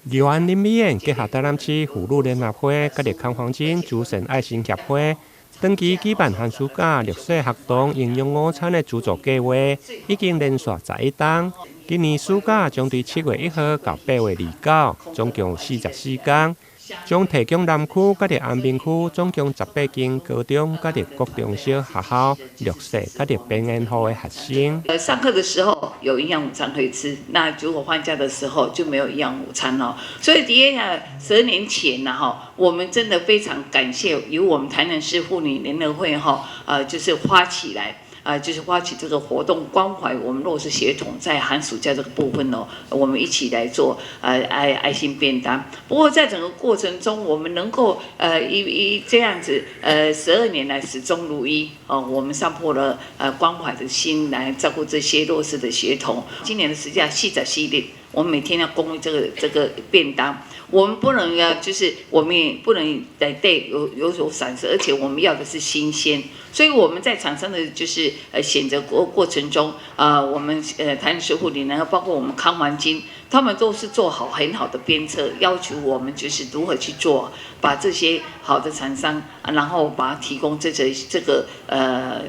宜安林美院结合台南市妇女联合会、甲日康黄金诸神爱心协会，长期举办寒暑假绿色学童营养午餐的资助计划，已经连续11档。今年暑假将于7月1号到8月29，总共有44天。将提供南区甲日安平区总共18间高中甲日国中小学校绿色甲日平安户的学生。上课的时候有营养午餐可以吃，那如果放假的时候就没有营养午餐哦。所以12年前我们真的非常感谢由我们台南市妇女联合会就是发起来。就是发起这个活动，关怀我们弱势学童在寒暑假这个部分哦，我们一起来做爱心便当。不过在整个过程中，我们能够这样子12年来始终如一哦，我们上破了关怀的心来照顾这些弱势的学童。今年的暑假40日，我们每天要供这个便当。我们不能就是我们也不能对有所闪失，而且我们要的是新鲜，所以我们在厂商的就是选择过程中，我们台南市妇女，然后包括我们康环金，他们都是做好很好的鞭策，要求我们就是如何去做，把这些好的厂商，然后把它提供这个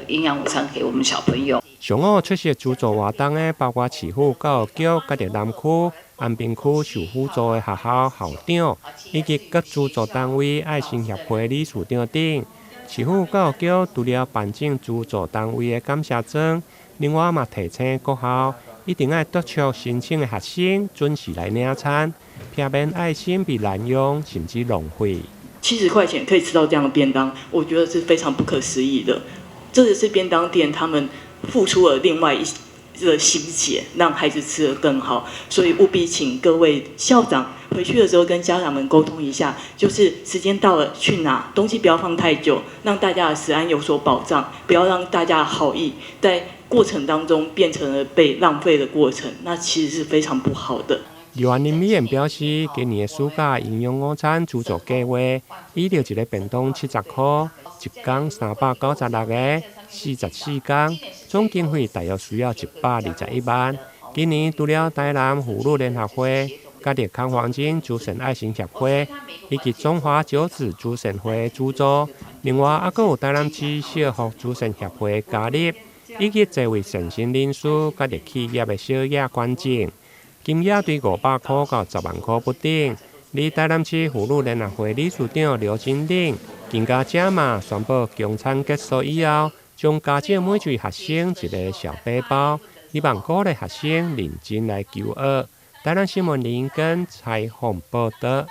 营养午餐给我们小朋友。上午出席资助活动的包括市府教育局、甲日南区、安平区受辅助的学校校长，以及各资助单位爱心协会理事长等。市府教育局除了颁奖资助单位的感谢状，另外嘛提醒各校一定要督促申请的学生准时来领餐，避免爱心被滥用甚至浪费。70块钱可以吃到这样的便当，我觉得是非常不可思议的。这是便当店他们付出了另外一个心血，让孩子吃得更好，所以务必请各位校长回去的时候跟家长们沟通一下，就是时间到了去拿东西，不要放太久，让大家的食安有所保障，不要让大家的好意在过程当中变成了被浪费的过程，那其实是非常不好的。宜安林美院表示，今年的暑假营养午餐资助计划，依照一个便当70块，一天396个，44天，总经费大约需要121万。今年除了台南妇女联合会、甲日康黄金诸神爱心协会以及中华九子诸神会资助，另外还有台南市小福诸神协会加入，以及多位善心人士甲日企业的小额捐赠。金额对500块到10万块不等。而台南市妇女联合会理事长刘金玲更加者嘛宣布，供餐结束以后，将加赠每位学生一个小背包，希望鼓励学生认真来求学。台南新闻林跟采访报道。